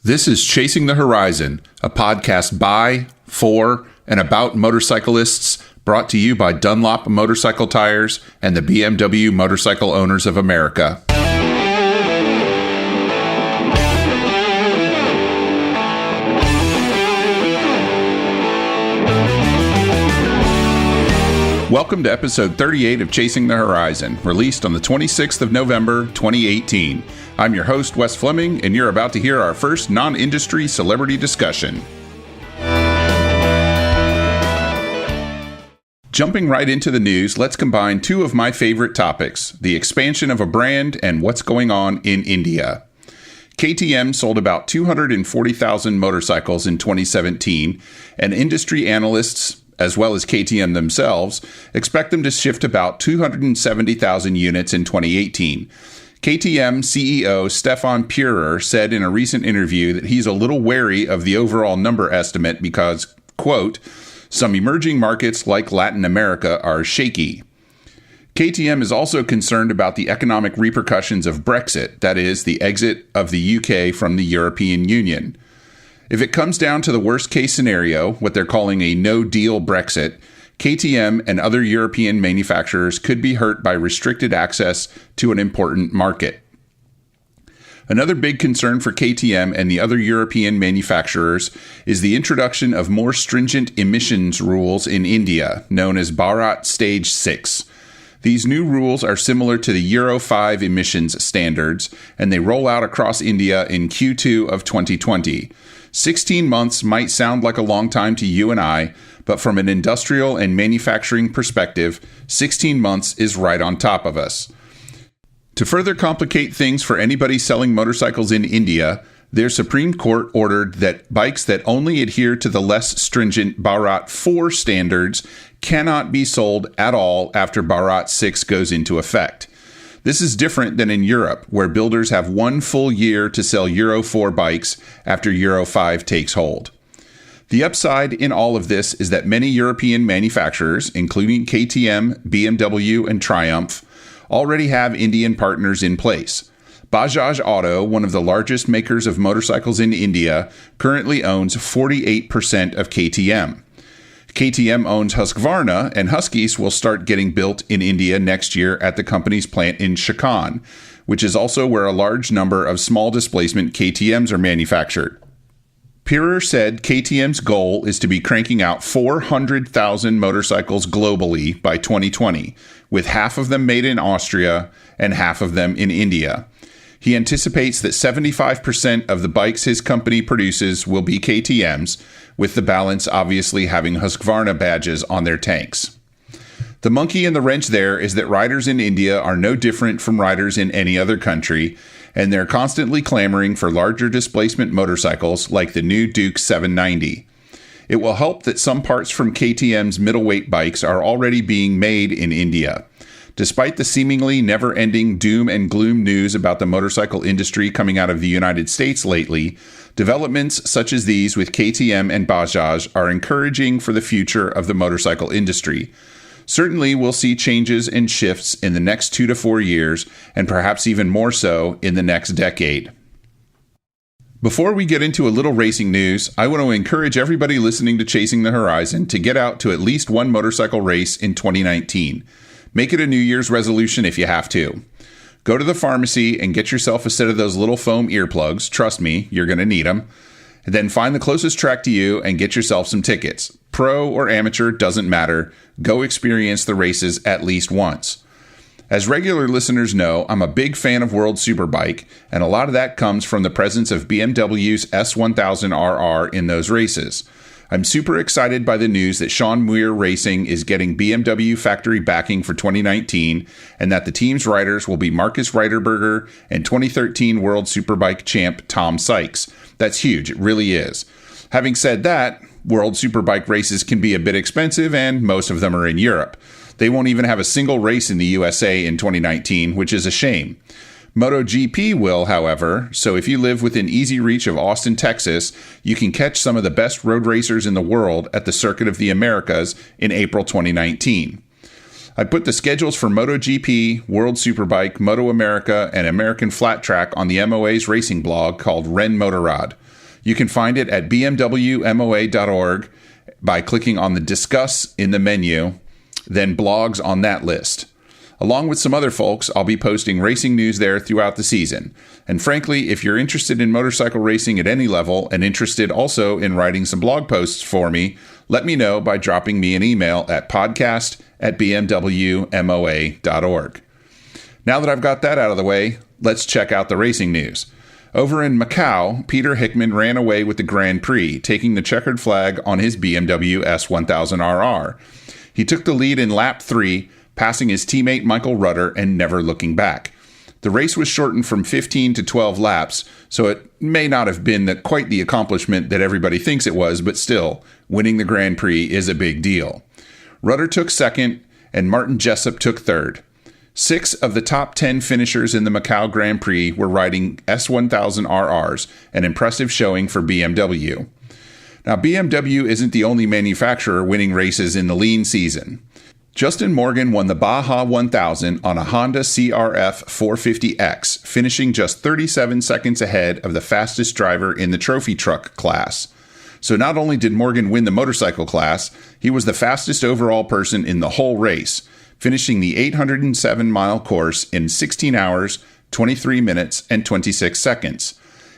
This is Chasing the Horizon, a podcast by, for, and about motorcyclists, brought to you by Dunlop Motorcycle Tires and the BMW Motorcycle Owners of America. Welcome to episode 38 of Chasing the Horizon, released on the 26th of November, 2018. I'm your host, Wes Fleming, and you're about to hear our first non-industry celebrity discussion. Jumping right into the news, let's combine two of my favorite topics, the expansion of a brand and what's going on in India. KTM sold about 240,000 motorcycles in 2017, and industry analysts, as well as KTM themselves, expect them to shift about 270,000 units in 2018. KTM CEO Stefan Purer said in a recent interview that he's a little wary of the overall number estimate because, quote, some emerging markets like Latin America are shaky. KTM is also concerned about the economic repercussions of Brexit, that is, the exit of the UK from the European Union. If it comes down to the worst-case scenario, what they're calling a no-deal Brexit, KTM and other European manufacturers could be hurt by restricted access to an important market. Another big concern for KTM and the other European manufacturers is the introduction of more stringent emissions rules in India, known as Bharat Stage 6. These new rules are similar to the Euro 5 emissions standards, and they roll out across India in Q2 of 2020. 16 months might sound like a long time to you and I, but from an industrial and manufacturing perspective, 16 months is right on top of us. To further complicate things for anybody selling motorcycles in India, their Supreme Court ordered that bikes that only adhere to the less stringent Bharat 4 standards cannot be sold at all after Bharat 6 goes into effect. This is different than in Europe, where builders have 1 full year to sell Euro 4 bikes after Euro 5 takes hold. The upside in all of this is that many European manufacturers, including KTM, BMW, and Triumph, already have Indian partners in place. Bajaj Auto, one of the largest makers of motorcycles in India, currently owns 48% of KTM. KTM owns Husqvarna, and Huskies will start getting built in India next year at the company's plant in Chakan, which is also where a large number of small displacement KTMs are manufactured. Purer said KTM's goal is to be cranking out 400,000 motorcycles globally by 2020, with half of them made in Austria and half of them in India. He anticipates that 75% of the bikes his company produces will be KTMs, with the balance obviously having Husqvarna badges on their tanks. The monkey in the wrench there is that riders in India are no different from riders in any other country, and they're constantly clamoring for larger displacement motorcycles like the new Duke 790. It will help that some parts from KTM's middleweight bikes are already being made in India. Despite the seemingly never-ending doom and gloom news about the motorcycle industry coming out of the United States lately, developments such as these with KTM and Bajaj are encouraging for the future of the motorcycle industry. Certainly, we'll see changes and shifts in the next 2 to 4 years, and perhaps even more so in the next decade. Before we get into a little racing news, I want to encourage everybody listening to Chasing the Horizon to get out to at least one motorcycle race in 2019. Make it a New Year's resolution if you have to. Go to the pharmacy and get yourself a set of those little foam earplugs. Trust me, you're going to need them. And then find the closest track to you and get yourself some tickets. Pro or amateur, doesn't matter. Go experience the races at least once. As regular listeners know, I'm a big fan of World Superbike, and a lot of that comes from the presence of BMW's S1000RR in those races. I'm super excited by the news that Sean Muir Racing is getting BMW factory backing for 2019, and that the team's riders will be Marcus Reiterberger and 2013 World Superbike champ Tom Sykes. That's huge, it really is. Having said that, World Superbike races can be a bit expensive, and most of them are in Europe. They won't even have a single race in the USA in 2019, which is a shame. MotoGP will, however, so if you live within easy reach of Austin, Texas, you can catch some of the best road racers in the world at the Circuit of the Americas in April 2019. I put the schedules for MotoGP, World Superbike, Moto America, and American Flat Track on the MOA's racing blog called Ren Motorrad. You can find it at bmwmoa.org by clicking on the Discuss in the menu, then blogs on that list. Along with some other folks, I'll be posting racing news there throughout the season. And frankly, if you're interested in motorcycle racing at any level and interested also in writing some blog posts for me, let me know by dropping me an email at podcast@bmwmoa.org. Now that I've got that out of the way, let's check out the racing news. Over in Macau, Peter Hickman ran away with the Grand Prix, taking the checkered flag on his BMW S1000RR. He took the lead in lap 3, passing his teammate Michael Rudder and never looking back. The race was shortened from 15 to 12 laps, so it may not have been quite the accomplishment that everybody thinks it was, but still, winning the Grand Prix is a big deal. Rudder took second, and Martin Jessup took third. 6 of the top 10 finishers in the Macau Grand Prix were riding S1000RRs, an impressive showing for BMW. Now, BMW isn't the only manufacturer winning races in the lean season. Justin Morgan won the Baja 1000 on a Honda CRF 450X, finishing just 37 seconds ahead of the fastest driver in the trophy truck class. So not only did Morgan win the motorcycle class, he was the fastest overall person in the whole race, finishing the 807-mile course in 16 hours, 23 minutes, and 26 seconds.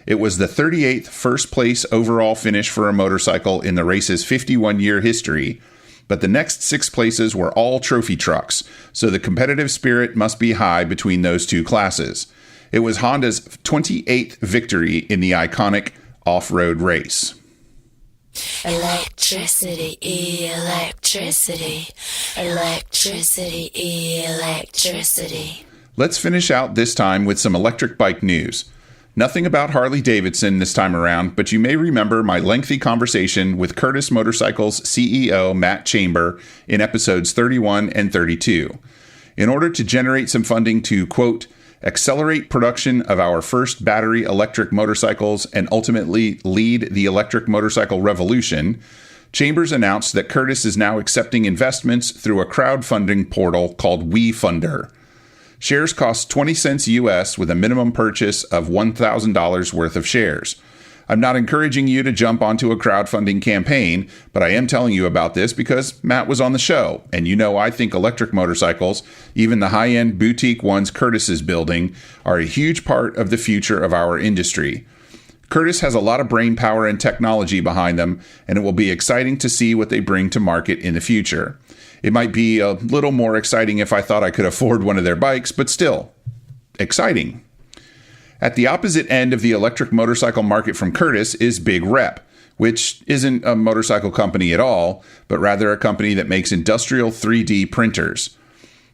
It was the 38th first-place overall finish for a motorcycle in the race's 51-year history, but the next 6 places were all trophy trucks, so the competitive spirit must be high between those two classes. It was Honda's 28th victory in the iconic off-road race. Electricity, electricity, electricity, electricity. Let's finish out this time with some electric bike news. Nothing about Harley-Davidson this time around, but you may remember my lengthy conversation with Curtis Motorcycles CEO Matt Chamber in episodes 31 and 32. In order to generate some funding to, quote, accelerate production of our first battery electric motorcycles and ultimately lead the electric motorcycle revolution, Chambers announced that Curtis is now accepting investments through a crowdfunding portal called WeFunder. Shares cost 20 cents US with a minimum purchase of $1,000 worth of shares. I'm not encouraging you to jump onto a crowdfunding campaign, but I am telling you about this because Matt was on the show, and you know I think electric motorcycles, even the high-end boutique ones Curtis is building, are a huge part of the future of our industry. Curtis has a lot of brain power and technology behind them, and it will be exciting to see what they bring to market in the future. It might be a little more exciting if I thought I could afford one of their bikes, but still, exciting. At the opposite end of the electric motorcycle market from Curtis is Big Rep, which isn't a motorcycle company at all, but rather a company that makes industrial 3D printers.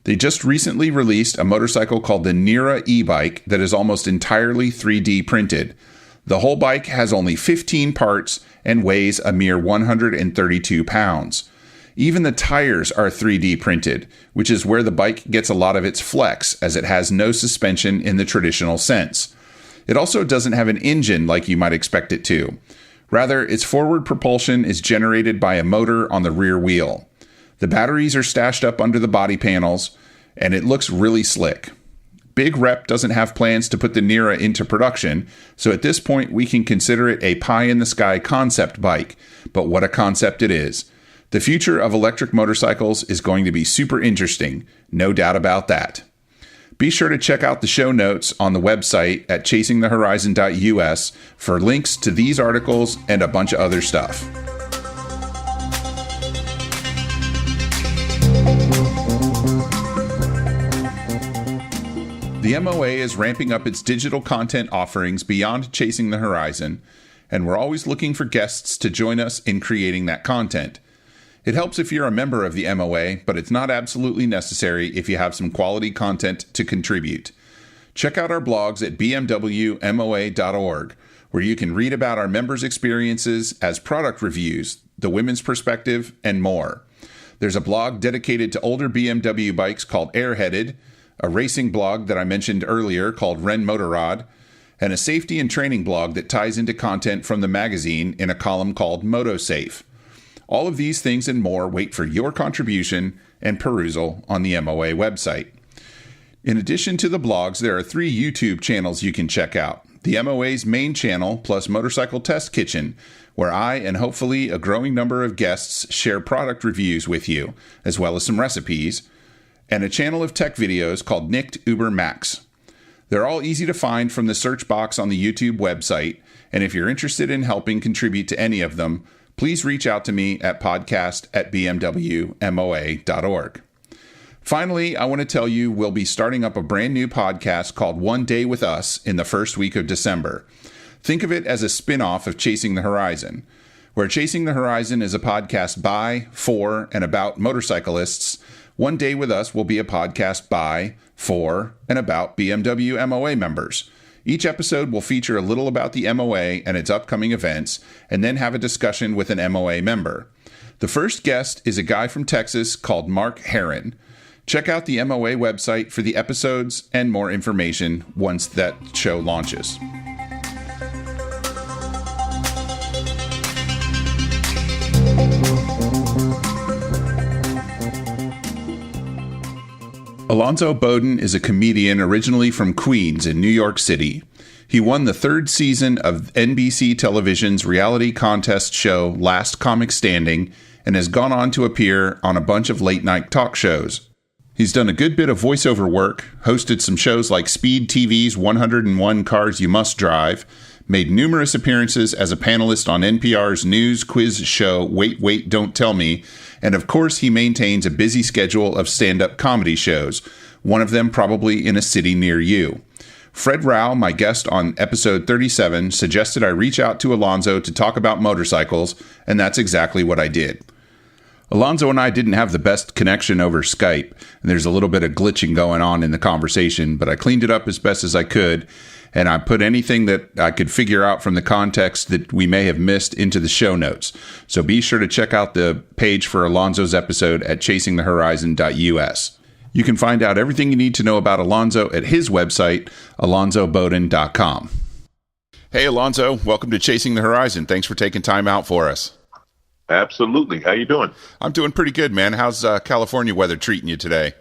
They just recently released a motorcycle called the Nira e-bike that is almost entirely 3D printed. The whole bike has only 15 parts and weighs a mere 132 pounds. Even the tires are 3D printed, which is where the bike gets a lot of its flex, as it has no suspension in the traditional sense. It also doesn't have an engine like you might expect it to. Rather, its forward propulsion is generated by a motor on the rear wheel. The batteries are stashed up under the body panels, and it looks really slick. Big Rep doesn't have plans to put the Nira into production, so at this point we can consider it a pie-in-the-sky concept bike, but what a concept it is. The future of electric motorcycles is going to be super interesting, no doubt about that. Be sure to check out the show notes on the website at chasingthehorizon.us for links to these articles and a bunch of other stuff. The MOA is ramping up its digital content offerings beyond Chasing the Horizon, and we're always looking for guests to join us in creating that content. It helps if you're a member of the MOA, but it's not absolutely necessary if you have some quality content to contribute. Check out our blogs at bmwmoa.org, where you can read about our members' experiences as product reviews, the women's perspective, and more. There's a blog dedicated to older BMW bikes called Airheaded, a racing blog that I mentioned earlier called Ren Motorrad, and a safety and training blog that ties into content from the magazine in a column called MotoSafe. All of these things and more wait for your contribution and perusal on the MOA website. In addition to the blogs, there are 3 YouTube channels you can check out. The MOA's main channel, plus Motorcycle Test Kitchen, where I and hopefully a growing number of guests share product reviews with you, as well as some recipes, and a channel of tech videos called Nicked Uber Max. They're all easy to find from the search box on the YouTube website, and if you're interested in helping contribute to any of them, please reach out to me at podcast@bmwmoa.org. Finally, I want to tell you we'll be starting up a brand new podcast called One Day With Us in the first week of December. Think of it as a spin-off of Chasing the Horizon. Where Chasing the Horizon is a podcast by, for, and about motorcyclists, One Day With Us will be a podcast by, for, and about BMW MOA members. Each episode will feature a little about the MOA and its upcoming events, and then have a discussion with an MOA member. The first guest is a guy from Texas called Mark Heron. Check out the MOA website for the episodes and more information once that show launches. Alonzo Bodden is a comedian originally from Queens in New York City. He won the 3rd season of NBC Television's reality contest show Last Comic Standing and has gone on to appear on a bunch of late-night talk shows. He's done a good bit of voiceover work, hosted some shows like Speed TV's 101 Cars You Must Drive, made numerous appearances as a panelist on NPR's news quiz show Wait, Wait, Don't Tell Me, and of course he maintains a busy schedule of stand-up comedy shows, one of them probably in a city near you. Fred Rao, my guest on episode 37, suggested I reach out to Alonzo to talk about motorcycles, and that's exactly what I did. Alonzo and I didn't have the best connection over Skype, and there's a little bit of glitching going on in the conversation, but I cleaned it up as best as I could, and I put anything that I could figure out from the context that we may have missed into the show notes. So be sure to check out the page for Alonzo's episode at chasingthehorizon.us. You can find out everything you need to know about Alonzo at his website, alonzobodden.com. Hey, Alonzo, welcome to Chasing the Horizon. Thanks for taking time out for us. Absolutely. How you doing? I'm doing pretty good, man. How's California weather treating you today?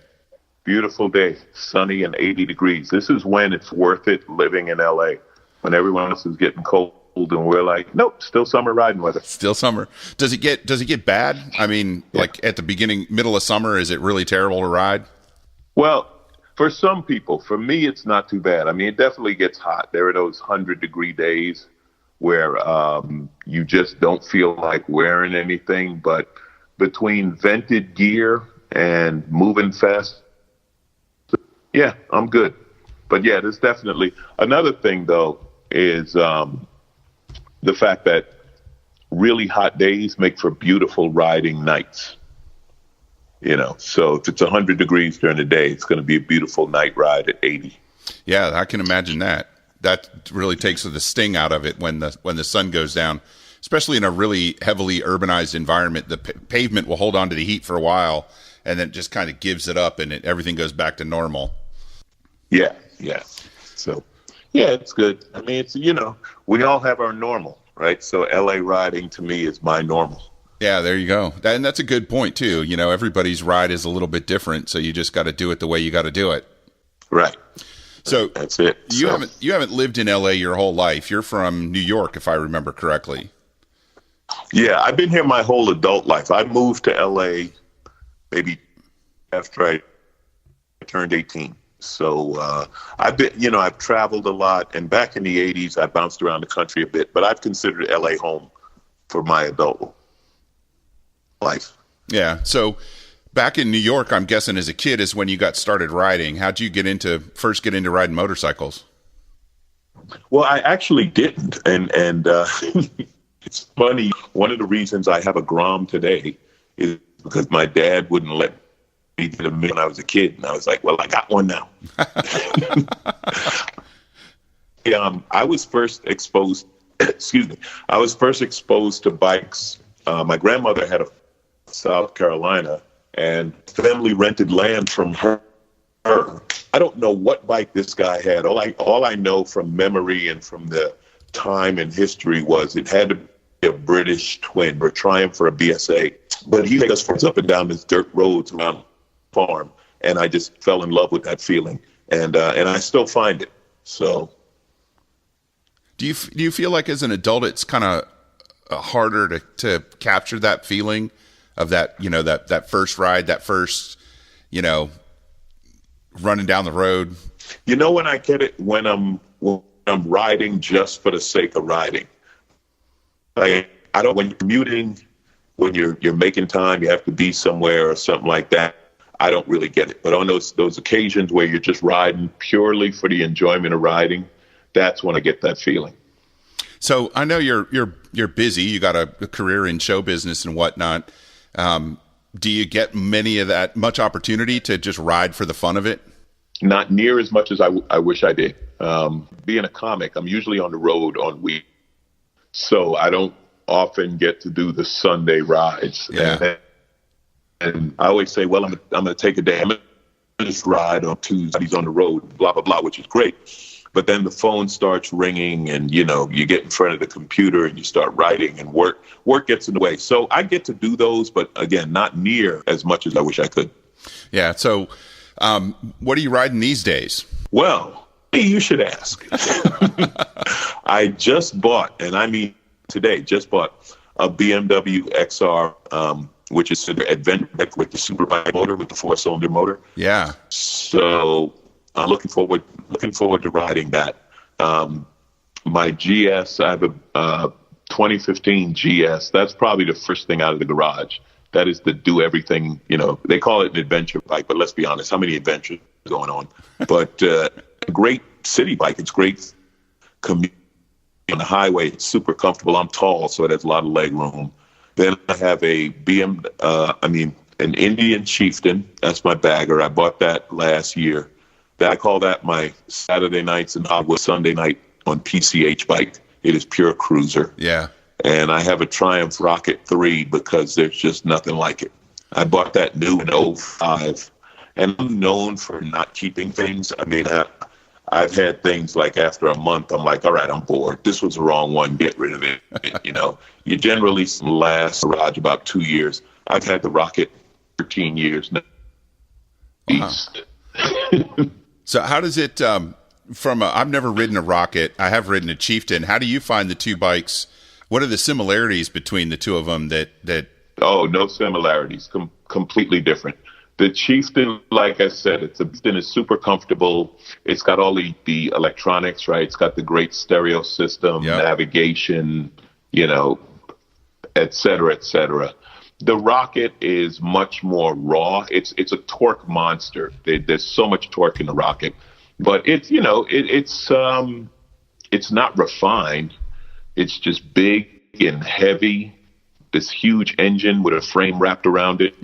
Beautiful day, sunny and 80 degrees. This is when it's worth it living in LA, when everyone else is getting cold and we're like, nope, still summer riding weather. Still summer. Does it get bad? I mean, like at the beginning, middle of summer, is it really terrible to ride? Well, for some people, for me, it's not too bad. I mean, it definitely gets hot. There are those 100-degree days where you just don't feel like wearing anything, but between vented gear and moving fast, yeah, I'm good. But yeah, there's definitely another thing though is the fact that really hot days make for beautiful riding nights. You know, so if it's 100 degrees during the day, it's going to be a beautiful night ride at 80. Yeah, I can imagine that. That really takes the sting out of it when the sun goes down, especially in a really heavily urbanized environment. The pavement will hold on to the heat for a while, and then it just kind of gives it up, and everything goes back to normal. Yeah. So, yeah, it's good. I mean, it's, you know, we all have our normal, right? So LA riding to me is my normal. Yeah, there you go. And that's a good point too. You know, everybody's ride is a little bit different, so you just got to do it the way you got to do it. Right. So that's it. You haven't lived in LA your whole life. You're from New York, if I remember correctly. Yeah, I've been here my whole adult life. I moved to LA maybe after I turned 18. So I've traveled a lot, and back in the 80s, I bounced around the country a bit, but I've considered LA home for my adult life. Yeah. So back in New York, I'm guessing as a kid is when you got started riding. How'd you first get into riding motorcycles? Well, I actually didn't. And it's funny. One of the reasons I have a Grom today is because my dad wouldn't let me get a when I was a kid. And I was like, well, I got one now. I was first exposed to bikes. My grandmother had a South Carolina, and family rented land from her. I don't know what bike this guy had. All I know from memory and from the time and history was it had to be a British twin or Triumph or a BSA. But he took us up and down this dirt roads around farm, and I just fell in love with that feeling, and I still find it. So, do you feel like as an adult it's kind of harder to capture that feeling of that, that first ride, that first, running down the road? When I get it, when I'm riding just for the sake of riding. I don't, when you're commuting, when you're making time, you have to be somewhere or something like that, I don't really get it. But on those occasions where you're just riding purely for the enjoyment of riding, that's when I get that feeling. So I know you're busy. You got a career in show business and whatnot. Do you get much opportunity to just ride for the fun of it? Not near as much as I wish I did. Being a comic, I'm usually on the road on week, so I don't often get to do the Sunday rides. Yeah. And I always say, well, I'm going to take a day. I'm going to just ride on Tuesdays on the road, blah, blah, blah, which is great. But then the phone starts ringing and, you get in front of the computer and you start writing, and work gets in the way. So I get to do those, but again, not near as much as I wish I could. Yeah. So what are you riding these days? Well, you should ask. I just bought, and I mean today, a BMW XR, which is an adventure with the superbike motor, with the 4-cylinder motor. Yeah. So I'm looking forward to riding that. My GS, I have a 2015 GS. That's probably the first thing out of the garage. That is the do everything. They call it an adventure bike, but let's be honest, how many adventures are going on? But a great city bike. It's great commute on the highway. It's super comfortable. I'm tall, so it has a lot of leg room. Then I have an Indian Chieftain. That's my bagger. I bought that last year. I call that my Saturday nights in Agua, Sunday night on PCH bike. It is pure cruiser. Yeah. And I have a Triumph Rocket 3 because there's just nothing like it. I bought that new in 2005, and I'm known for not keeping things. I mean, I've had things like after a month, I'm like, all right, I'm bored. This was the wrong one. Get rid of it. You generally last garage about 2 years. I've had the Rocket 13 years now. Wow. So how does it, I've never ridden a Rocket. I have ridden a Chieftain. How do you find the two bikes? What are the similarities between the two of them that? Oh, no similarities. Completely different. The Chieftain, like I said, Chieftain is super comfortable. It's got all the electronics, right? It's got the great stereo system, yep, navigation, et cetera, et cetera. The Rocket is much more raw. It's a torque monster. There's so much torque in the Rocket, but it's not refined. It's just big and heavy. This huge engine with a frame wrapped around it.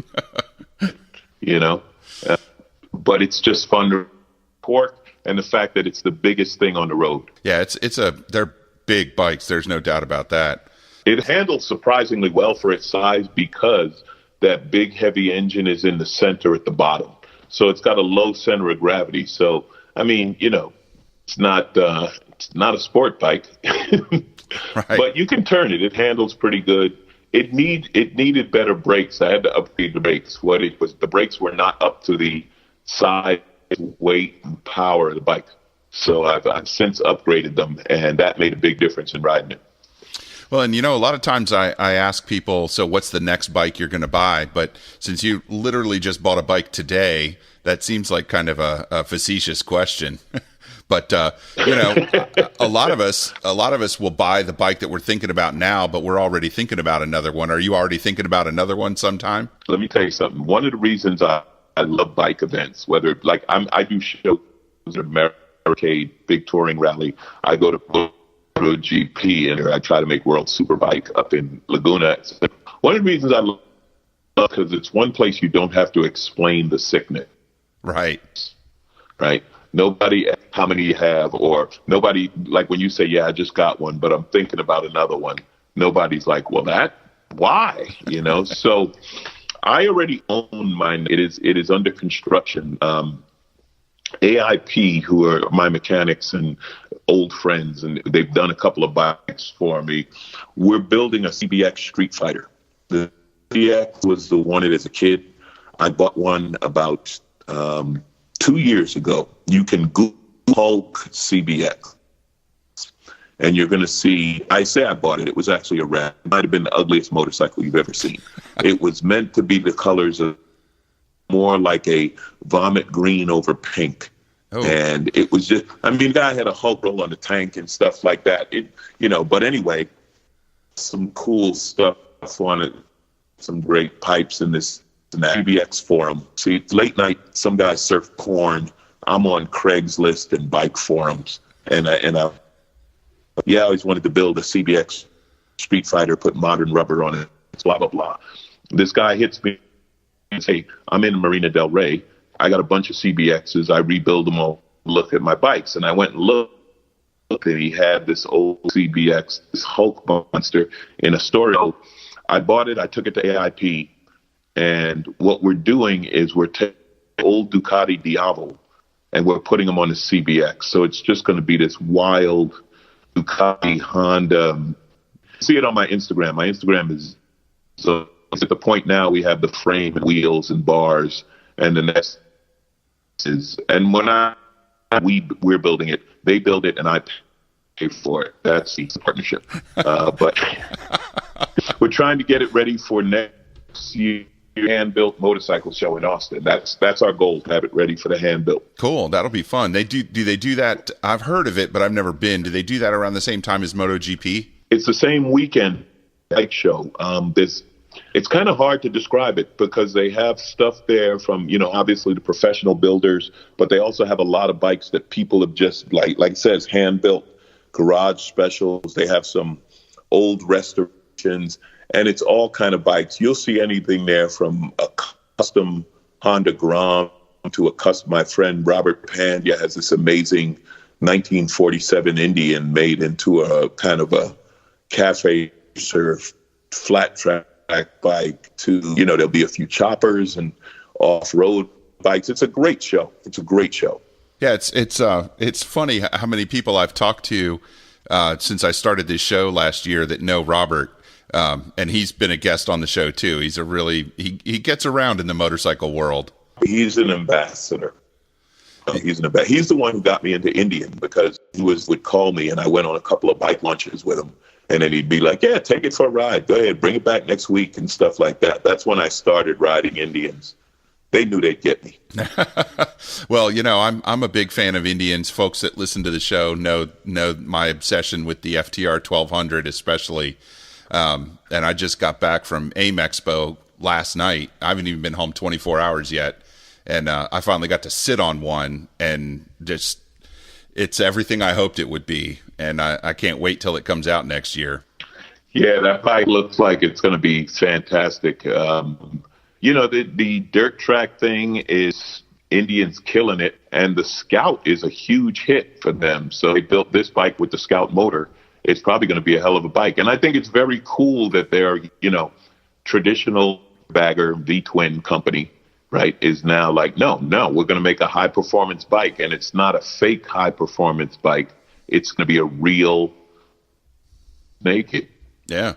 But it's just fun to torque, and the fact that it's the biggest thing on the road. Yeah, they're big bikes. There's no doubt about that. It handles surprisingly well for its size because that big, heavy engine is in the center at the bottom. So it's got a low center of gravity. So, I mean, it's not a sport bike, right, but you can turn it. It handles pretty good. It needed better brakes. I had to upgrade the brakes. The brakes were not up to the size, weight, and power of the bike. So I've since upgraded them, and that made a big difference in riding it. Well, and a lot of times I ask people, so what's the next bike you're going to buy? But since you literally just bought a bike today, that seems like kind of a facetious question. But a lot of us will buy the bike that we're thinking about now, but we're already thinking about another one. Are you already thinking about another one sometime? Let me tell you something. One of the reasons I love bike events, whether I do shows at Americade, big touring rally. I go to GP and I try to make World Superbike up in Laguna. One of the reasons I love because it's one place you don't have to explain the sickness. Right. Nobody, how many you have, or nobody, like when you say, yeah, I just got one, but I'm thinking about another one. Nobody's like, well, why? So I already own mine. It is under construction. AIP, who are my mechanics and old friends, and they've done a couple of bikes for me. We're building a CBX Street Fighter. The CBX was the one as a kid. I bought one about 2 years ago. You can Google Hulk CBX, and you're going to see, I say I bought it. It was actually a rat. It might have been the ugliest motorcycle you've ever seen. It was meant to be the colors of more like a vomit green over pink. Oh. And it was just, I mean, the guy had a Hulk roll on the tank and stuff like that. But anyway, some cool stuff on it, some great pipes in this CBX forum. See, it's late night, some guys surf porn. I'm on Craigslist and bike forums. And I always wanted to build a CBX Street Fighter, put modern rubber on it, blah, blah, blah. This guy hits me and says, hey, I'm in Marina Del Rey. I got a bunch of CBXs. I rebuild them all, look at my bikes. And I went and looked, and he had this old CBX, this Hulk monster in a store. I bought it. I took it to AIP. And what we're doing is we're taking old Ducati Diavo and we're putting them on the CBX. So it's just going to be this wild Ducati Honda. See it on my Instagram. My Instagram is, so it's at the point now we have the frame and wheels and bars, and the next is, and when we're building it, they build it and I pay for it. That's the partnership. But we're trying to get it ready for next year hand-built motorcycle show in Austin. That's our goal, to have it ready for the hand-built. Cool. That'll be fun. Do they do that? I've heard of it, but I've never been. Do they do that around the same time as MotoGP? It's the same weekend bike show. It's kind of hard to describe it because they have stuff there from, obviously the professional builders, but they also have a lot of bikes that people have just, like it says, hand-built, garage specials. They have some old restorations, and it's all kind of bikes. You'll see anything there from a custom Honda Grom to a custom. My friend Robert Pandya has this amazing 1947 Indian made into a kind of a cafe surf flat track bike to, there'll be a few choppers and off-road bikes. It's a great show. Yeah, it's funny how many people I've talked to since I started this show last year that know Robert. And he's been a guest on the show too. He's he gets around in the motorcycle world. He's an ambassador. He's the one who got me into Indian, because he would call me and I went on a couple of bike lunches with him. And then he'd be like, yeah, take it for a ride. Go ahead, bring it back next week and stuff like that. That's when I started riding Indians. They knew they'd get me. Well, I'm a big fan of Indians. Folks that listen to the show know my obsession with the FTR 1200 especially. And I just got back from AIM Expo last night. I haven't even been home 24 hours yet. And I finally got to sit on one, and just, it's everything I hoped it would be. And I can't wait till it comes out next year. Yeah, that bike looks like it's going to be fantastic. The dirt track thing is Indians killing it, and the Scout is a huge hit for them. So they built this bike with the Scout motor. It's probably going to be a hell of a bike. And I think it's very cool that their, traditional bagger V-twin company, right, is now like, no, we're going to make a high-performance bike, and it's not a fake high-performance bike. It's going to be a real naked. Yeah,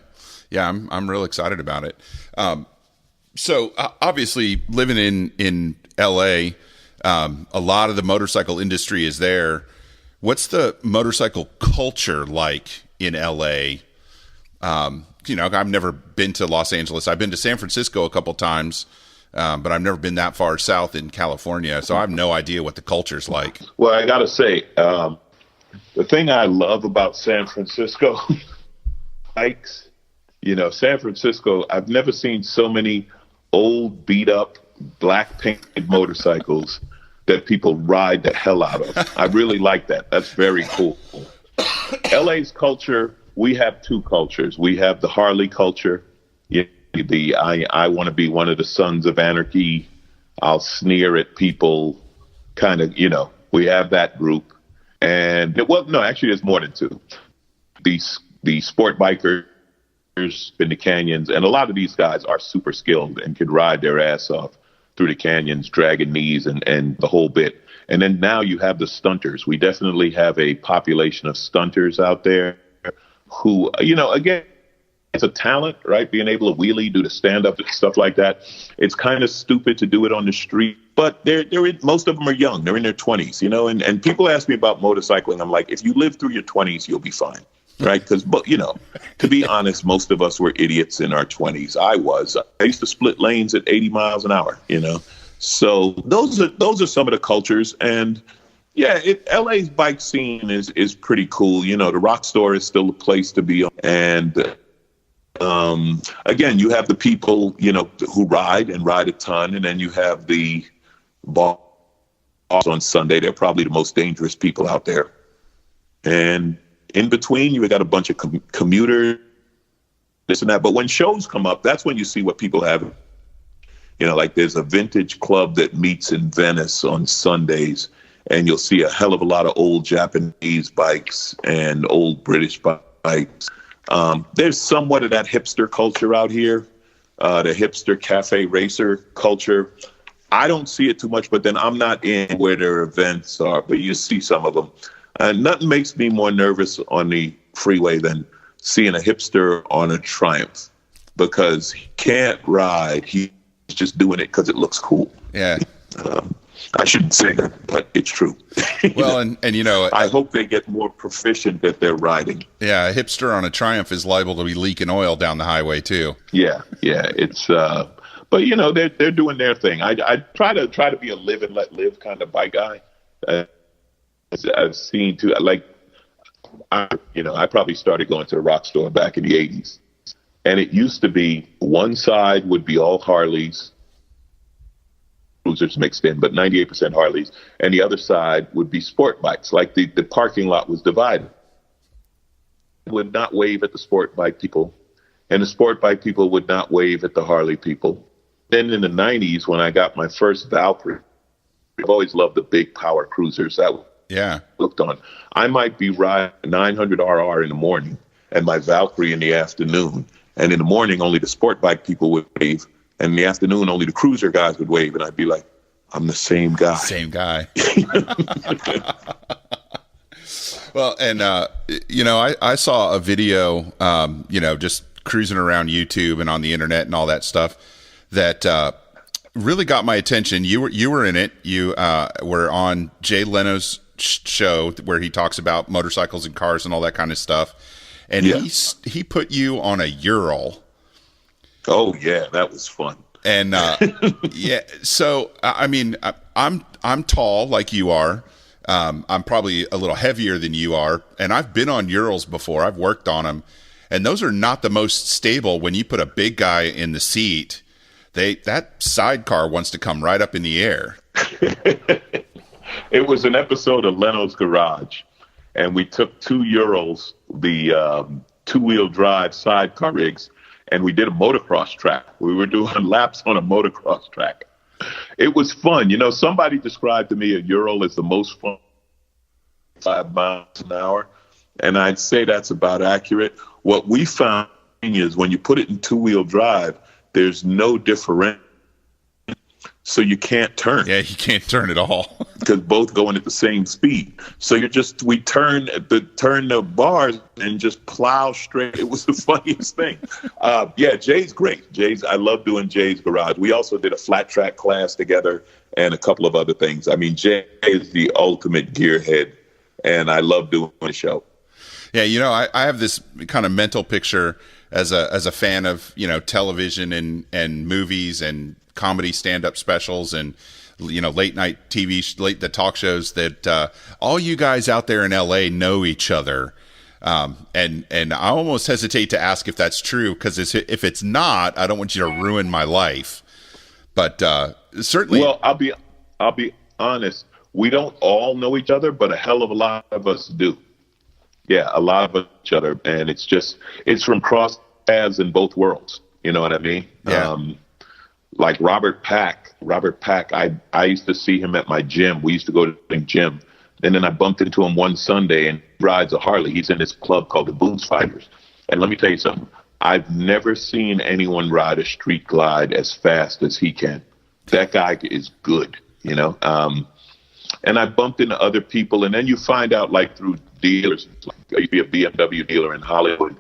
I'm real excited about it. So obviously, living in LA, a lot of the motorcycle industry is there. What's the motorcycle culture like in LA? I've never been to Los Angeles. I've been to San Francisco a couple times, but I've never been that far south in California, so I have no idea what the culture's like. Well, I got to say, the thing I love about San Francisco bikes, San Francisco, I've never seen so many old, beat-up, black-painted motorcycles that people ride the hell out of. I really like that. That's very cool. LA's culture, we have two cultures. We have the Harley culture, I want to be one of the sons of anarchy. I'll sneer at people, kind of, we have that group. And, actually there's more than two. The sport bikers in the canyons, and a lot of these guys are super skilled and can ride their ass off through the canyons, dragging knees and the whole bit. And then now you have the stunters. We definitely have a population of stunters out there who, again, it's a talent, right? Being able to wheelie, do the stand up and stuff like that. It's kind of stupid to do it on the street, but most of them are young. They're in their 20s, you know, and people ask me about motorcycling. I'm like, if you live through your 20s, you'll be fine. Right. Because, you know, to be honest, most of us were idiots in our 20s. I used to split lanes at 80 miles an hour, you know. So those are some of the cultures. And yeah, LA's bike scene is pretty cool. You know, the Rock Store is still a place to be. And again, you have the people, you know, who ride a ton. And then you have the bars on Sunday. They're probably the most dangerous people out there. And in between, you got a bunch of commuters, this and that. But when shows come up, that's when you see what people have. You know, like there's a vintage club that meets in Venice on Sundays, and you'll see a hell of a lot of old Japanese bikes and old British bikes. There's somewhat of that hipster culture out here, the hipster cafe racer culture. I don't see it too much, but then I'm not in where their events are, but you see some of them. Nothing makes me more nervous on the freeway than seeing a hipster on a Triumph, because he can't ride. He's just doing it because it looks cool. Yeah. I shouldn't say that, but it's true. Well, and you know, I hope they get more proficient at their riding. Yeah, a hipster on a Triumph is liable to be leaking oil down the highway too. Yeah. It's but you know, they're doing their thing. I try to be a live and let live kind of bike guy. I've seen too, like, I probably started going to the Rock Store back in the 80s. And it used to be one side would be all Harleys, cruisers mixed in, but 98% Harleys. And the other side would be sport bikes. Like the parking lot was divided. Would not wave at the sport bike people. And the sport bike people would not wave at the Harley people. Then in the 90s, when I got my first Valkyrie, I've always loved the big power cruisers. That looked on. I might be riding 900 RR in the morning and my Valkyrie in the afternoon. And in the morning, only the sport bike people would wave. And in the afternoon, only the cruiser guys would wave. And I'd be like, I'm the same guy. Same guy. Well, and, you know, I saw a video, you know, just cruising around YouTube and on the internet and all that stuff that really got my attention. You were in it. You were on Jay Leno's show where he talks about motorcycles and cars and all that kind of stuff. And he put you on a Ural. Oh yeah, that was fun. And yeah, so I mean, I'm tall like you are. I'm probably a little heavier than you are, and I've been on Urals before. I've worked on them, and those are not the most stable. When you put a big guy in the seat, that sidecar wants to come right up in the air. It was an episode of Leno's Garage, and we took two Urals, the two-wheel drive sidecar rigs, and we did a motocross track. We were doing laps on a motocross track. It was fun. You know, somebody described to me a Ural as the most fun 5 miles an hour, and I'd say that's about accurate. What we found is when you put it in two-wheel drive, there's no differential, so you can't turn. Yeah, you can't turn at all. Because both going at the same speed. So we turn the bars and just plow straight. It was the funniest thing. Yeah, Jay's great. I love doing Jay's Garage. We also did a flat track class together and a couple of other things. I mean, Jay is the ultimate gearhead, and I love doing the show. Yeah, you know, I have this kind of mental picture as a fan of, you know, television and movies and comedy stand-up specials and, you know, late night TV, the talk shows that all you guys out there in LA know each other. And I almost hesitate to ask if that's true, because if it's not, I don't want you to ruin my life. But certainly. Well, I'll be honest. We don't all know each other, but a hell of a lot of us do. Yeah, a lot of each other, and it's from cross paths in both worlds. You know what I mean? Yeah. Like Robert Pack, I used to see him at my gym. We used to go to the gym. And then I bumped into him one Sunday, and he rides a Harley. He's in this club called the Booze Fighters. And let me tell you something. I've never seen anyone ride a street glide as fast as he can. That guy is good, you know? And I bumped into other people, and then you find out, like, through dealers. Like, I used to be a BMW dealer in Hollywood,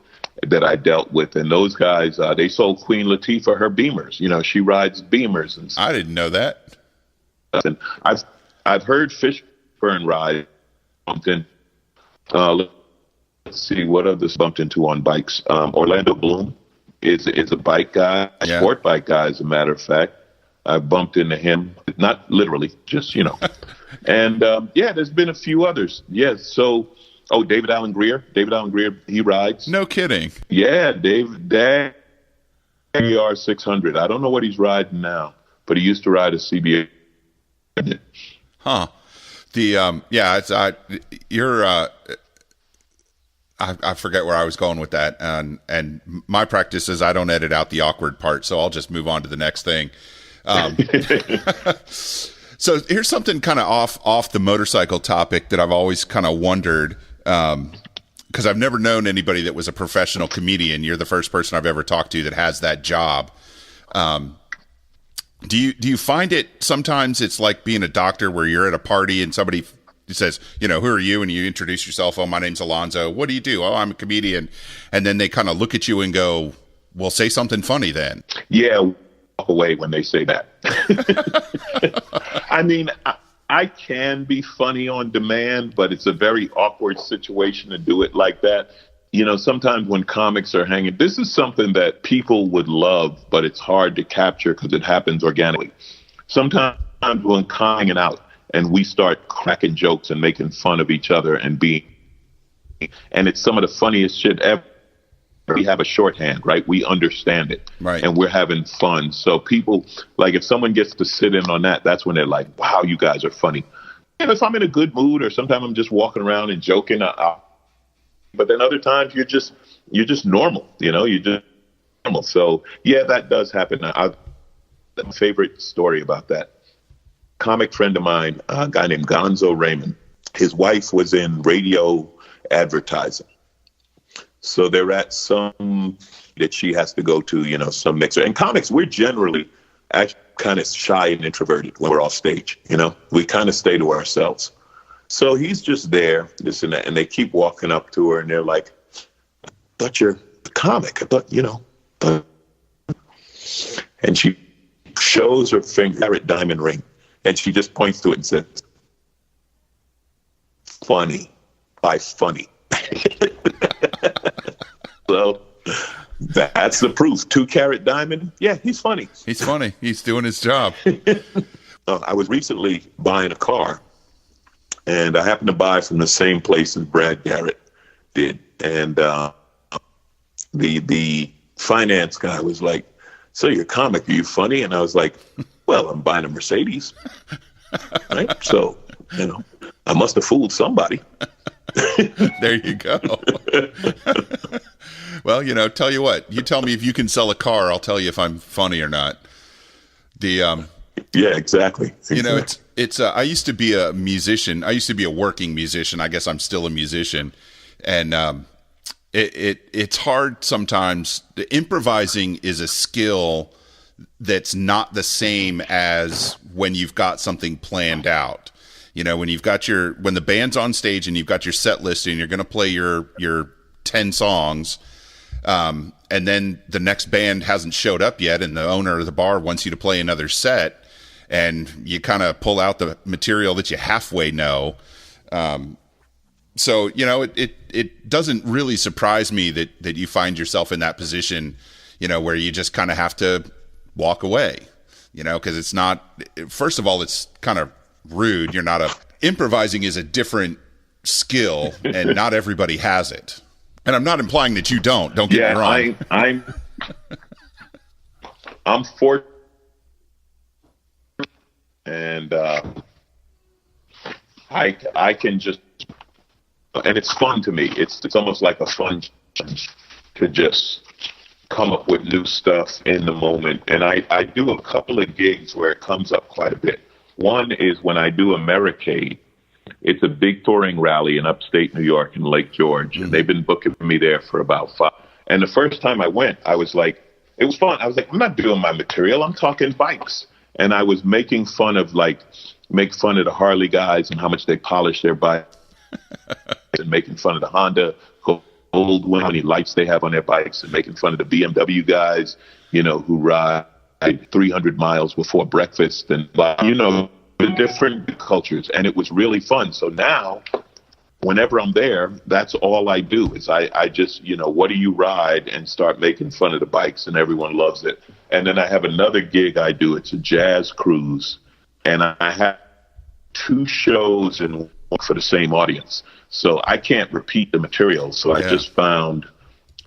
that I dealt with, and those guys, they sold Queen Latifah her Beamers. You know, she rides Beamers and stuff. I didn't know that. And I've heard Fishburne ride. Bumped in. Let's see what others bumped into on bikes. Orlando Bloom is a bike guy, a sport bike guy, as a matter of fact. I bumped into him, not literally, just and there's been a few others. Yes, so. Oh, David Allen Greer. David Allen Greer, he rides. No kidding. Yeah, Dave CBR 600. I don't know what he's riding now, but he used to ride a CBR. Huh. I forget where I was going with that. And my practice is I don't edit out the awkward part, so I'll just move on to the next thing. So here's something kind of off the motorcycle topic that I've always kind of wondered, because I've never known anybody that was a professional comedian. You're the first person I've ever talked to that has that job. Do you find it sometimes it's like being a doctor where you're at a party and somebody says, who are you? And you introduce yourself. Oh, my name's Alonzo. What do you do? Oh, I'm a comedian. And then they kind of look at you and go, well, say something funny then. Yeah. Walk away when they say that. I mean, I can be funny on demand, but it's a very awkward situation to do it like that. Sometimes when comics are hanging, this is something that people would love, but it's hard to capture because it happens organically. Sometimes when hanging out and we start cracking jokes and making fun of each other and it's some of the funniest shit ever. We have a shorthand, right? We understand it, right? And we're having fun. So people, like, if someone gets to sit in on that, that's when they're like, wow, you guys are funny. And if I'm in a good mood or sometimes I'm just walking around and joking, but then other times you're just normal, you're just normal. So yeah, that does happen. My favorite story about that, comic friend of mine, a guy named Gonzo Raymond, his wife was in radio advertising. So they're at some that she has to go to, some mixer. And comics, we're generally actually kind of shy and introverted when we're off stage. We kind of stay to ourselves. So he's just there, this and that, and they keep walking up to her and they're like, I thought you're a comic. I thought, and she shows her finger diamond ring and she just points to it and says, funny, by funny. So that's the proof. 2-carat diamond. Yeah, he's funny. He's funny. He's doing his job. I was recently buying a car, and I happened to buy from the same place as Brad Garrett did. And the finance guy was like, so you're a comic, are you funny? And I was like, well, I'm buying a Mercedes. Right? So, I must have fooled somebody. There you go. Well, tell you what, you tell me if you can sell a car, I'll tell you if I'm funny or not. Yeah, exactly. It's I used to be a musician. I used to be a working musician. I guess I'm still a musician. And it's hard sometimes. The improvising is a skill that's not the same as when you've got something planned out. When you've got when the band's on stage and you've got your set list and you're going to play your 10 songs, and then the next band hasn't showed up yet and the owner of the bar wants you to play another set and you kind of pull out the material that you halfway know. So, it doesn't really surprise me that you find yourself in that position, where you just kind of have to walk away, because it's not, first of all, it's kind of rude. Improvising is a different skill and not everybody has it. And I'm not implying that you don't get me wrong. I'm fortunate and I can just, and it's fun to me. It's almost like a fun to just come up with new stuff in the moment. And I do a couple of gigs where it comes up quite a bit. One is when I do Americade. It's a big touring rally in upstate New York in Lake George. And they've been booking me there for about 5. And the first time I went, I was like, it was fun. I was like, I'm not doing my material. I'm talking bikes. And I was making fun of the Harley guys and how much they polish their bikes and making fun of the Honda old women, how many lights they have on their bikes, and making fun of the BMW guys, who ride 300 miles before breakfast, and, the different cultures. And it was really fun. So now, whenever I'm there, that's all I do is I just, what do you ride, and start making fun of the bikes, and everyone loves it. And then I have another gig I do. It's a jazz cruise, and I have 2 shows in one for the same audience. So I can't repeat the material. So I just found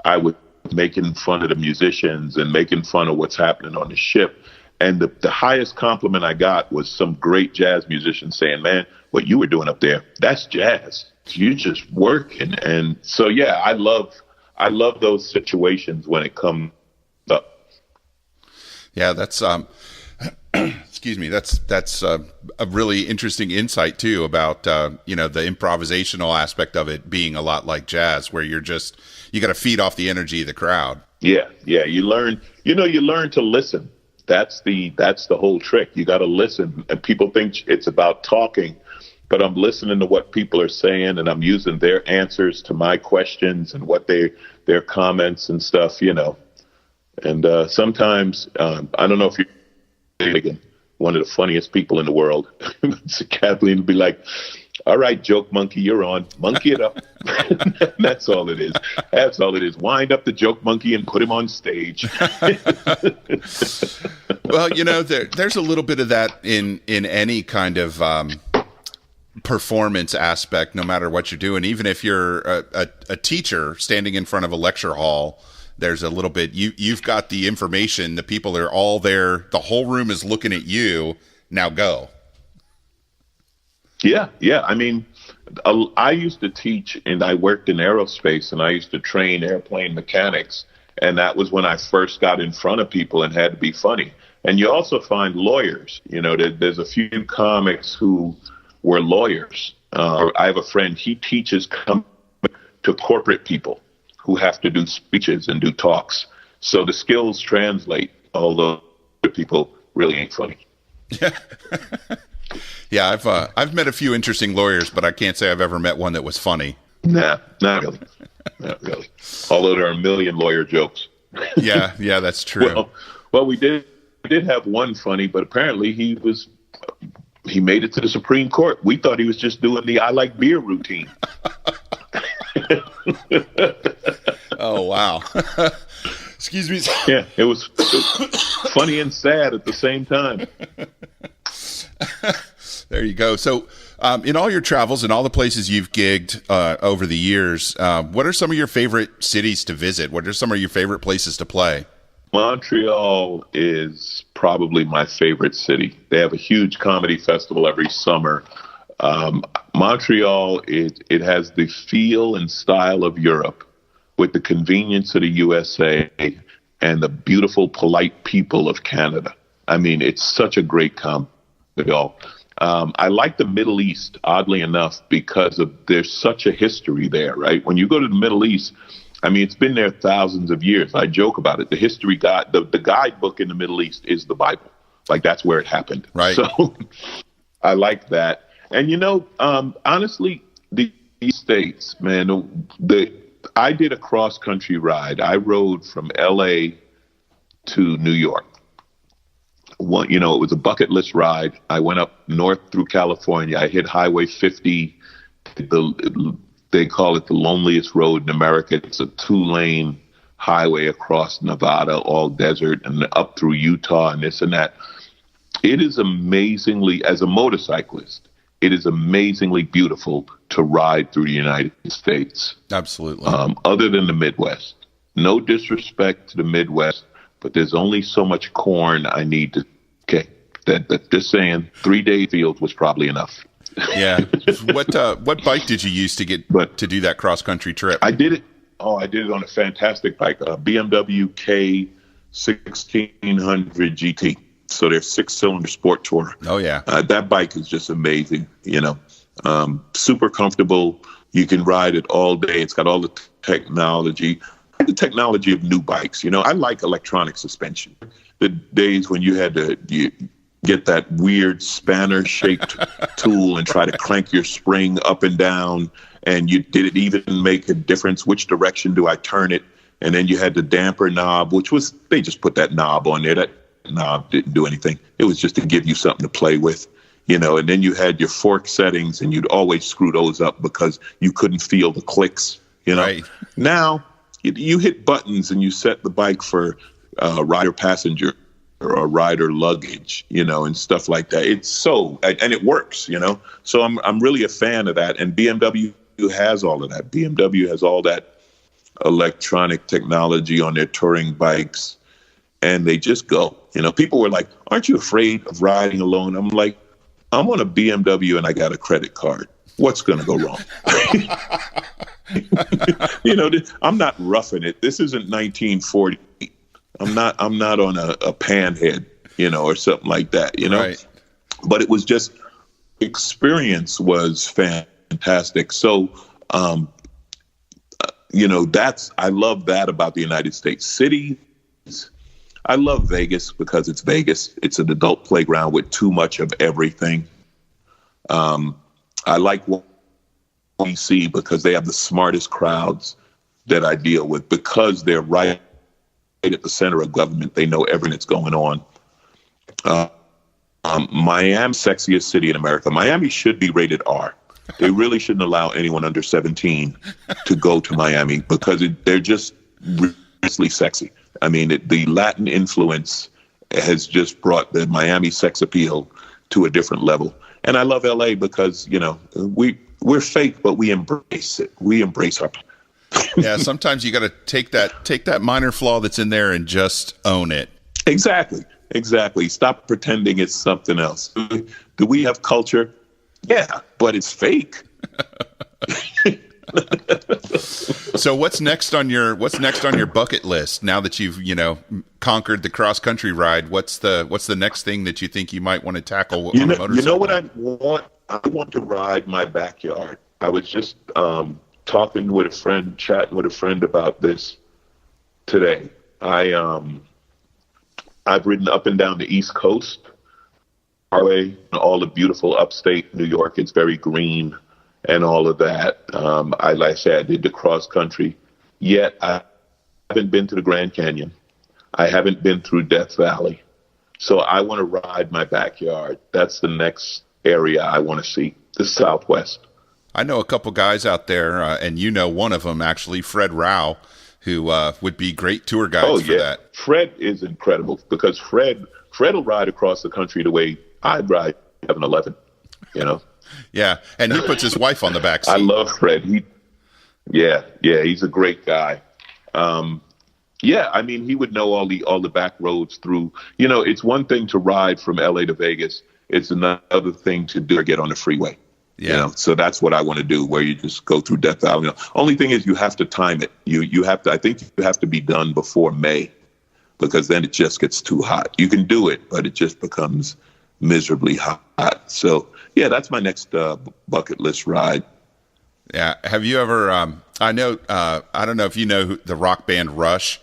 I was making fun of the musicians and making fun of what's happening on the ship. And the highest compliment I got was some great jazz musician saying, "Man, what you were doing up there, that's jazz. You just working." And so, I love those situations when it comes up. Yeah, that's excuse me. That's a really interesting insight too about the improvisational aspect of it being a lot like jazz, where you got to feed off the energy of the crowd. Yeah. You learn to listen. That's the whole trick. You got to listen. And people think it's about talking, but I'm listening to what people are saying, and I'm using their answers to my questions and what their comments and stuff. And sometimes I don't know if you're one of the funniest people in the world. So Kathleen would be like, "All right, joke monkey, you're on. Monkey it up." That's all it is. That's all it is. Wind up the joke monkey and put him on stage. Well, there's a little bit of that in any kind of performance aspect, no matter what you're doing. Even if you're a teacher standing in front of a lecture hall, there's a little bit, you've got the information, the people are all there, the whole room is looking at you, now go. Yeah. I mean, I used to teach, and I worked in aerospace, and I used to train airplane mechanics. And that was when I first got in front of people and had to be funny. And you also find lawyers, there's a few comics who were lawyers. I have a friend, he teaches to corporate people who have to do speeches and do talks. So the skills translate, although the people really ain't funny. Yeah, I've met a few interesting lawyers, but I can't say I've ever met one that was funny. Nah, not really. Not really. Although there are a million lawyer jokes. Yeah, that's true. Well, we did have one funny, but apparently he made it to the Supreme Court. We thought he was just doing the "I like beer" routine. Oh, wow. Excuse me. Yeah, it was funny and sad at the same time. There you go. So in all your travels and all the places you've gigged over the years, what are some of your favorite cities to visit? What are some of your favorite places to play? Montreal is probably my favorite city. They have a huge comedy festival every summer. Montreal, it has the feel and style of Europe with the convenience of the USA and the beautiful, polite people of Canada. I mean, it's such a great comedy. I like the Middle East, oddly enough, because there's such a history there, right? When you go to the Middle East, I mean, it's been there thousands of years. I joke about it. The history the guidebook in the Middle East is the Bible. Like, that's where it happened. Right. So I like that. And, honestly, these states, man, I did a cross-country ride. I rode from L.A. to New York. It was a bucket list ride. I went up north through California. I hit Highway 50. They call it the loneliest road in America. It's a 2-lane highway across Nevada, all desert, and up through Utah and this and that. It is amazingly, as a motorcyclist, it is amazingly beautiful to ride through the United States. Absolutely. Other than the Midwest. No disrespect to the Midwest, but there's only so much corn I need to. Okay, that just saying, 3-day field was probably enough. Yeah. What bike did you use to to do that cross country trip? I did it. I did it on a fantastic bike, a BMW K1600 GT. So they're 6-cylinder sport tourer. Oh yeah. That bike is just amazing. Super comfortable. You can ride it all day. It's got all the technology. The technology of new bikes. I like electronic suspension. The days when you had to get that weird spanner-shaped tool and try to crank your spring up and down And did it even make a difference? Which direction do I turn it? And then you had the damper knob, which was, they just put that knob on there. That knob didn't do anything. It was just to give you something to play with, and then you had your fork settings, and you'd always screw those up because you couldn't feel the clicks, Right. Now you hit buttons and you set the bike for rider passenger or rider luggage, and stuff like that. It's and it works, So I'm really a fan of that. And BMW has all of that. BMW has all that electronic technology on their touring bikes, and they just go. People were like, "Aren't you afraid of riding alone?" I'm like, I'm on a BMW and I got a credit card. What's going to go wrong? I'm not roughing it. This isn't 1940. I'm not on a panhead, or something like that, Right. But it was just, experience was fantastic. So, I love that about the United States. Cities, I love Vegas because it's Vegas. It's an adult playground with too much of everything. I like DC because they have the smartest crowds that I deal with because they're right at the center of government. They know everything that's going on. Miami, sexiest city in America. Miami should be rated R. They really shouldn't allow anyone under 17 to go to Miami because they're just really sexy. I mean, the Latin influence has just brought the Miami sex appeal to a different level. And I love LA because, we're fake, but we embrace it. We embrace our. Yeah, sometimes you got to take that minor flaw that's in there and just own it. Exactly. Stop pretending it's something else. Do we have culture? Yeah, but it's fake. So what's next on your bucket list now that you've conquered the cross country ride? What's the next thing that you think you might want to tackle on a motorcycle? You know what I want? I want to ride my backyard. I was just chatting with a friend about this today. I've ridden up and down the East Coast, all the beautiful upstate New York. It's very green and all of that. Like I said, I did the cross country. Yet I haven't been to the Grand Canyon. I haven't been through Death Valley. So I want to ride my backyard. That's the next area I want to see, the Southwest. I know a couple guys out there, and one of them actually, Fred Rao, who would be great tour guides for that. Fred is incredible because Fred will ride across the country the way I'd ride 7-Eleven, Yeah, and he puts his wife on the back seat. I love Fred. He's a great guy. He would know all the back roads through. It's one thing to ride from LA to Vegas. It's another thing to get on the freeway. Yeah. So that's what I want to do, where you just go through Death Valley. Only thing is you have to time it. You have to. I think you have to be done before May, because then it just gets too hot. You can do it, but it just becomes miserably hot. So yeah, that's my next bucket list ride. Yeah. Have you ever? I know. I don't know if you know the rock band Rush,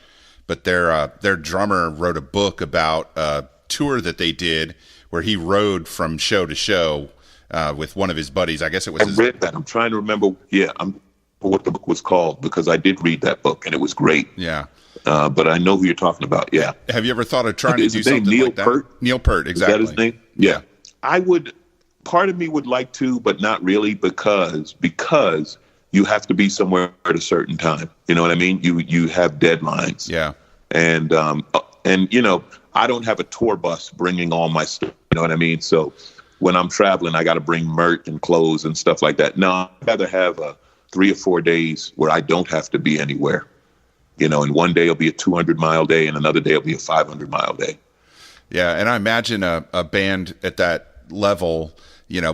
but their drummer wrote a book about a tour that they did where he rode from show to show with one of his buddies. I guess it was. I read that. I'm trying to remember. Yeah, what the book was called, because I did read that book and it was great. Yeah. But I know who you're talking about. Yeah. Have you ever thought of trying to do something Neil like that? Peart? Neil Peart, exactly. Is that his name? Yeah. I would. Part of me would like to, but not really, because you have to be somewhere at a certain time. You know what I mean? You have deadlines. Yeah. And I don't have a tour bus bringing all my stuff. You know what I mean? So when I'm traveling, I got to bring merch and clothes and stuff like that. No, I'd rather have 3 or 4 days where I don't have to be anywhere. And one day will be a 200-mile day and another day will be a 500-mile day. Yeah, and I imagine a band at that level,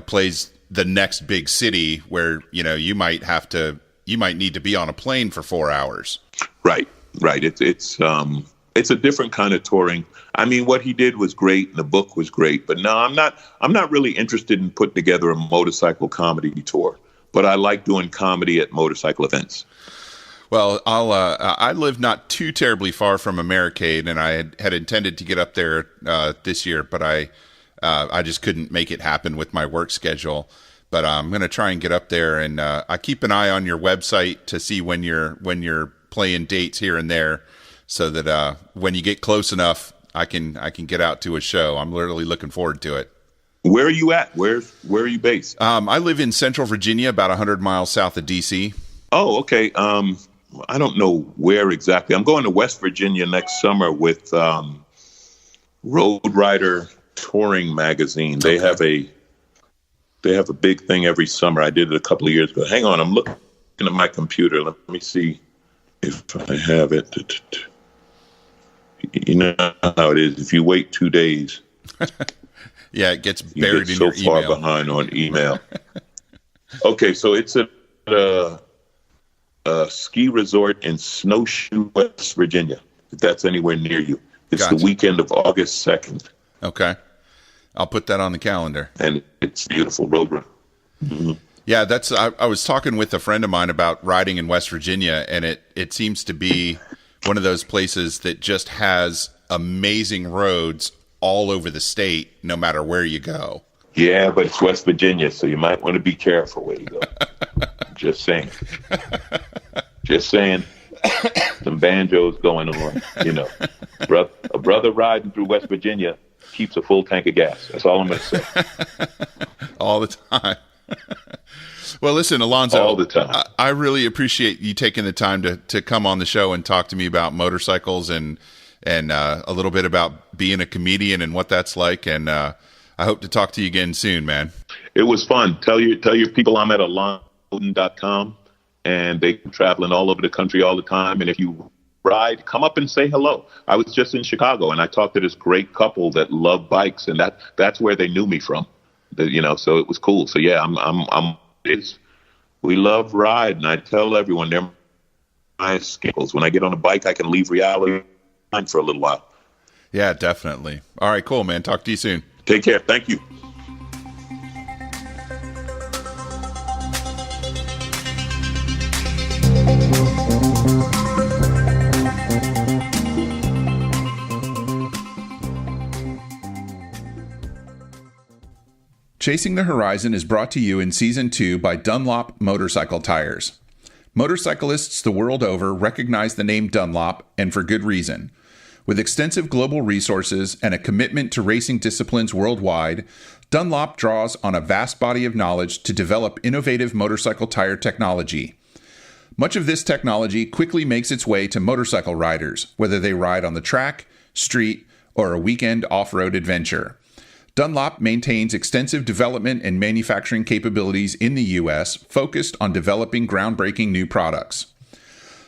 plays the next big city where, you might need to be on a plane for 4 hours. Right. It's a different kind of touring. I mean, what he did was great and the book was great, but no, I'm not really interested in putting together a motorcycle comedy tour, but I like doing comedy at motorcycle events. Well, I live not too terribly far from Americade, and I had intended to get up there this year, but I just couldn't make it happen with my work schedule. but I'm going to try and get up there. And I keep an eye on your website to see when you're playing dates here and there, so that when you get close enough, I can get out to a show. I'm literally looking forward to it. Where are you at? Where are you based? I live in Central Virginia, about 100 miles south of D.C. Oh, okay. I don't know where exactly. I'm going to West Virginia next summer with Road Rider Touring Magazine. They have a big thing every summer. I did it a couple of years ago. Hang on, I'm looking at my computer. Let me see if I have it. You know how it is. If you wait 2 days, yeah, it gets buried in your email. So far behind on email. Okay, so it's a ski resort in Snowshoe, West Virginia, if that's anywhere near you. It's Gotcha. The weekend of August 2nd. Okay. I'll put that on the calendar. And it's beautiful road run. Mm-hmm. Yeah, I was talking with a friend of mine about riding in West Virginia, and it seems to be one of those places that just has amazing roads all over the state, no matter where you go. Yeah, but it's West Virginia, so you might want to be careful where you go. Just saying. Some banjos going on, you know. A brother riding through West Virginia keeps a full tank of gas. That's all I'm going to say. All the time. Well, listen, Alonzo, all the time. I really appreciate you taking the time to come on the show and talk to me about motorcycles and a little bit about being a comedian and what that's like. And I hope to talk to you again soon, man. It was fun. Tell your people I'm at alonzobodden.com, and they're traveling all over the country all the time. And if you ride, come up and say hello. I was just in Chicago, and I talked to this great couple that love bikes, and that's where they knew me from. You know, so it was cool. So yeah, we love riding. I tell everyone they're my escapes. When I get on a bike, I can leave reality behind for a little while. Yeah, definitely. All right, cool, man. Talk to you soon. Take care. Thank you. Chasing the Horizon is brought to you in Season 2 by Dunlop Motorcycle Tires. Motorcyclists the world over recognize the name Dunlop, and for good reason. With extensive global resources and a commitment to racing disciplines worldwide, Dunlop draws on a vast body of knowledge to develop innovative motorcycle tire technology. Much of this technology quickly makes its way to motorcycle riders, whether they ride on the track, street, or a weekend off-road adventure. Dunlop maintains extensive development and manufacturing capabilities in the U.S., focused on developing groundbreaking new products.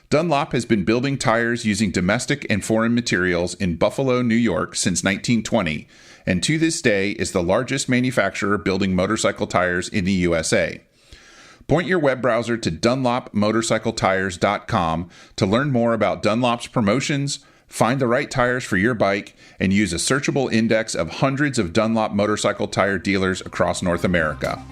Dunlop has been building tires using domestic and foreign materials in Buffalo, New York since 1920, and to this day is the largest manufacturer building motorcycle tires in the USA. Point your web browser to dunlopmotorcycletires.com to learn more about Dunlop's promotions, find the right tires for your bike, and use a searchable index of hundreds of Dunlop motorcycle tire dealers across North America.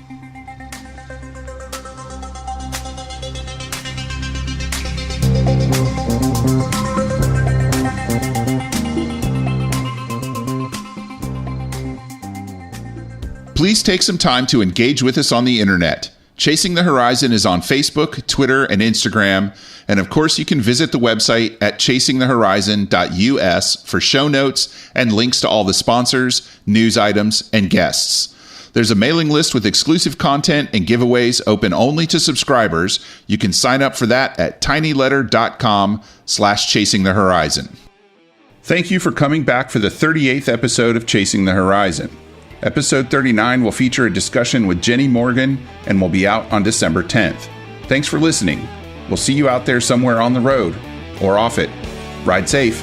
Please take some time to engage with us on the internet. Chasing the Horizon is on Facebook, Twitter, and Instagram. And of course, you can visit the website at chasingthehorizon.us for show notes and links to all the sponsors, news items, and guests. There's a mailing list with exclusive content and giveaways open only to subscribers. You can sign up for that at tinyletter.com/chasingthehorizon. Thank you for coming back for the 38th episode of Chasing the Horizon. Episode 39 will feature a discussion with Jenny Morgan and will be out on December 10th. Thanks for listening. We'll see you out there somewhere on the road or off it. Ride safe.